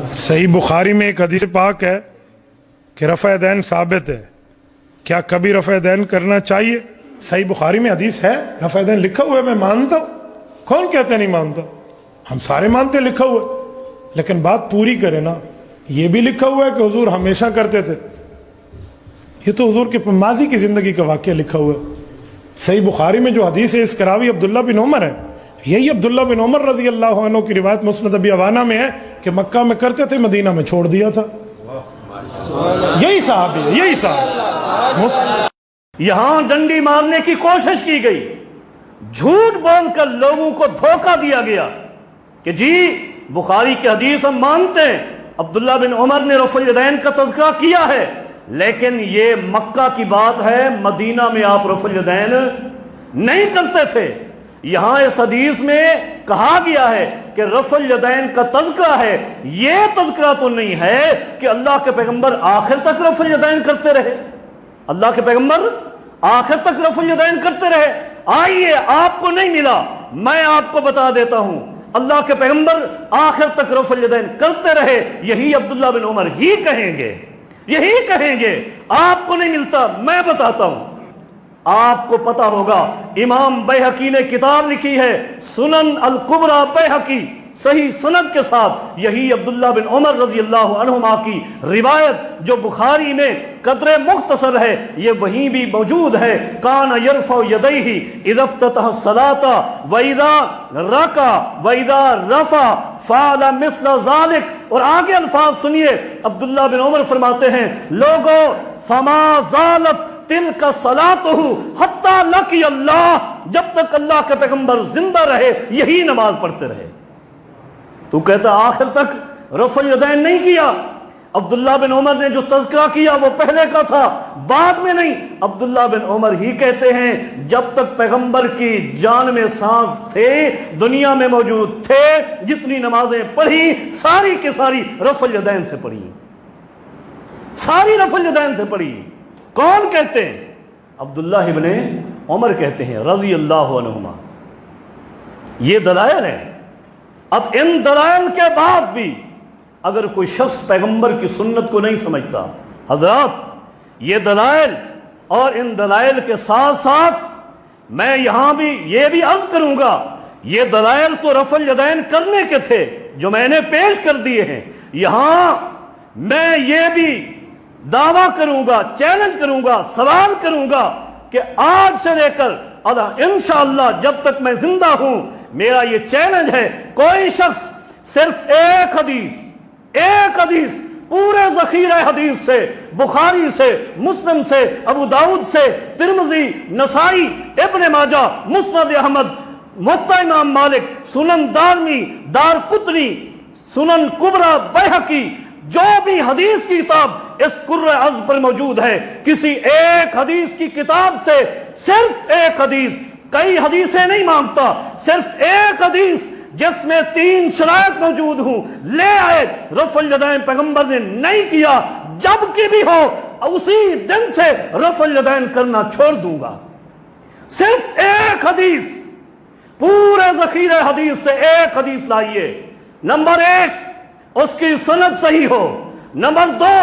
صحیح بخاری میں ایک حدیث پاک ہے کہ رفع دین ثابت ہے، کیا کبھی رفع دین کرنا چاہیے؟ صحیح بخاری میں حدیث ہے، رفع دین لکھا ہوا ہے، میں مانتا ہوں، کون کہتے نہیں مانتا؟ ہم سارے مانتے لکھا ہوا ہے، لیکن بات پوری کرے نا۔ یہ بھی لکھا ہوا ہے کہ حضور ہمیشہ کرتے تھے، یہ تو حضور کے ماضی کی زندگی کا واقعہ لکھا ہوا ہے۔ صحیح بخاری میں جو حدیث ہے اس کا راوی عبداللہ بن عمر ہے، یہی عبداللہ بن عمر رضی اللہ عنہ کی روایت مسند ابی عوانہ میں ہے کہ مکہ میں کرتے تھے، مدینہ میں چھوڑ دیا تھا۔ یہی صحابی ہے، یہی صحابی۔ یہاں ڈنڈی مارنے کی کوشش کی گئی، جھوٹ بول کر لوگوں کو دھوکہ دیا گیا کہ جی بخاری کی حدیث ہم مانتے ہیں، عبداللہ بن عمر نے رفع الیدین کا تذکرہ کیا ہے، لیکن یہ مکہ کی بات ہے، مدینہ میں آپ رفع الیدین نہیں کرتے تھے۔ یہاں اس حدیث میں کہا گیا ہے کہ رفع الیدین کا تذکرہ ہے، یہ تذکرہ تو نہیں ہے کہ اللہ کے پیغمبر آخر تک رفع الیدین کرتے رہے۔ اللہ کے پیغمبر آخر تک رفع الیدین کرتے رہے؟ آئیے، آپ کو نہیں ملا، میں آپ کو بتا دیتا ہوں، اللہ کے پیغمبر آخر تک رفع الیدین کرتے رہے، یہی عبداللہ بن عمر ہی کہیں گے، یہی کہیں گے۔ آپ کو نہیں ملتا، میں بتاتا ہوں۔ آپ کو پتا ہوگا امام بیہقی نے کتاب لکھی ہے سنن الکبریٰ بیہقی، صحیح سند کے ساتھ، یہی عبداللہ بن عمر رضی اللہ عنہما کی روایت جو بخاری میں قدر مختصر ہے، یہ وہیں بھی موجود ہے۔ کان یرفع یدیہ اذا افتتح الصلاۃ واذا رکع واذا رفع فعل مثل ذلك، اور آگے الفاظ سنیے، عبداللہ بن عمر فرماتے ہیں، لوگو فما زالت تلک صلاتہ حتی لقی اللہ، جب تک اللہ کے پیغمبر زندہ رہے یہی نماز پڑھتے رہے۔ تو کہتا آخر تک رفع الیدین نہیں کیا۔ عبداللہ بن عمر نے جو تذکرہ کیا وہ پہلے کا تھا، بعد میں نہیں۔ عبداللہ بن عمر ہی کہتے ہیں جب تک پیغمبر کی جان میں سانس تھے، دنیا میں موجود تھے، جتنی نمازیں پڑھی ساری کی ساری رفع الیدین سے پڑھی، ساری رفع الیدین سے پڑھی۔ کون کہتے ہیں؟ عبداللہ ابن عمر کہتے ہیں رضی اللہ عنہما۔ یہ دلائل ہیں۔ اب ان دلائل کے بعد بھی اگر کوئی شخص پیغمبر کی سنت کو نہیں سمجھتا، حضرات یہ دلائل اور ان دلائل کے ساتھ ساتھ میں یہاں بھی یہ بھی عرض کروں گا، یہ دلائل تو رفع الیدین کرنے کے تھے جو میں نے پیش کر دیے ہیں۔ یہاں میں یہ بھی دعویٰ کروں گا، چیلنج کروں گا، سوال کروں گا کہ آج سے لے کر انشاءاللہ جب تک میں زندہ ہوں، میرا یہ چیلنج ہے، کوئی شخص صرف ایک حدیث پورے ذخیرہ حدیث سے، بخاری سے، مسلم سے، ابو داؤد سے، ترمذی، نسائی، ابن ماجہ، مسند احمد، موطا امام مالک، سنن دارمی، دارقطنی، سنن کبریٰ بیہقی، جو بھی حدیث کی کتاب اس قرۂ عرض پر موجود ہے، کسی ایک حدیث کی کتاب سے صرف ایک حدیث، کئی حدیثیں نہیں مانگتا، صرف ایک حدیث جس میں 3 شرائط موجود ہوں لے آئے، رفع الیدین پیغمبر نے نہیں کیا، جب کی بھی ہو اسی دن سے رفع الیدین کرنا چھوڑ دوں گا۔ صرف ایک حدیث، پورے ذخیرہ حدیث سے ایک حدیث لائیے۔ نمبر 1 اس کی سند صحیح ہو، نمبر 2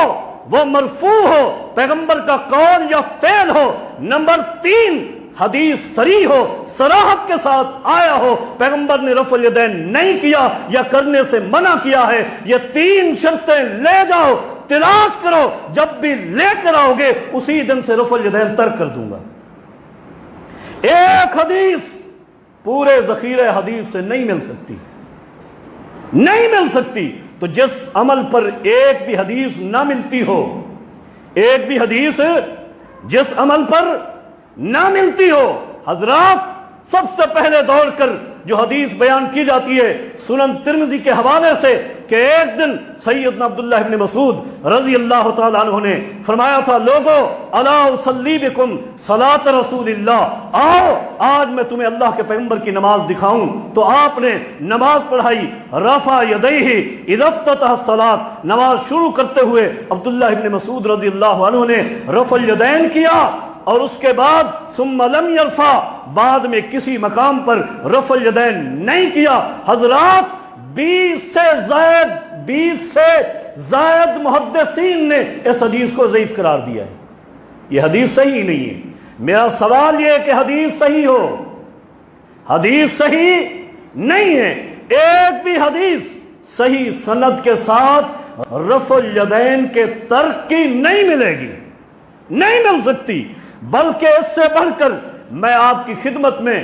وہ مرفوع ہو، پیغمبر کا قول یا فعل ہو، نمبر 3 حدیث صریح ہو، صراحت کے ساتھ آیا ہو، پیغمبر نے رفع الیدین نہیں کیا یا کرنے سے منع کیا ہے۔ یہ 3 شرطیں لے جاؤ، تلاش کرو، جب بھی لے کر آؤ گے اسی دن سے رفع الیدین ترک کر دوں گا۔ ایک حدیث پورے ذخیرہ حدیث سے نہیں مل سکتی، نہیں مل سکتی۔ تو جس عمل پر ایک بھی حدیث نہ ملتی ہو، ایک بھی حدیث جس عمل پر نہ ملتی ہو، حضرات سب سے پہلے دوڑ کر جو حدیث بیان کی جاتی ہے سنن ترمذی کے حوالے سے کہ ایک دن سیدنا عبداللہ ابن مسعود رضی اللہ تعالیٰ عنہ نے فرمایا تھا، لوگو الا اصلی بکم صلاۃ رسول اللہ، آؤ آج میں تمہیں اللہ کے پیغمبر کی نماز دکھاؤں۔ تو آپ نے نماز پڑھائی، رفع یدیہ اذا افتتح الصلاۃ، نماز شروع کرتے ہوئے عبداللہ ابن مسعود رضی اللہ عنہ نے رفع الیدین کیا، اور اس کے بعد ثم لم یرفع، بعد میں کسی مقام پر رفع الیدین نہیں کیا۔ حضرات 20 سے زائد محدثین نے اس حدیث کو ضعیف قرار دیا ہے. یہ حدیث صحیح نہیں ہے. میرا سوال یہ ہے کہ حدیث صحیح ہو. حدیث صحیح نہیں ہے. ایک بھی حدیث صحیح سند کے ساتھ رفع الیدین کے ترک کی نہیں ملے گی، نہیں مل سکتی. بلکہ اس سے بڑھ کر میں آپ کی خدمت میں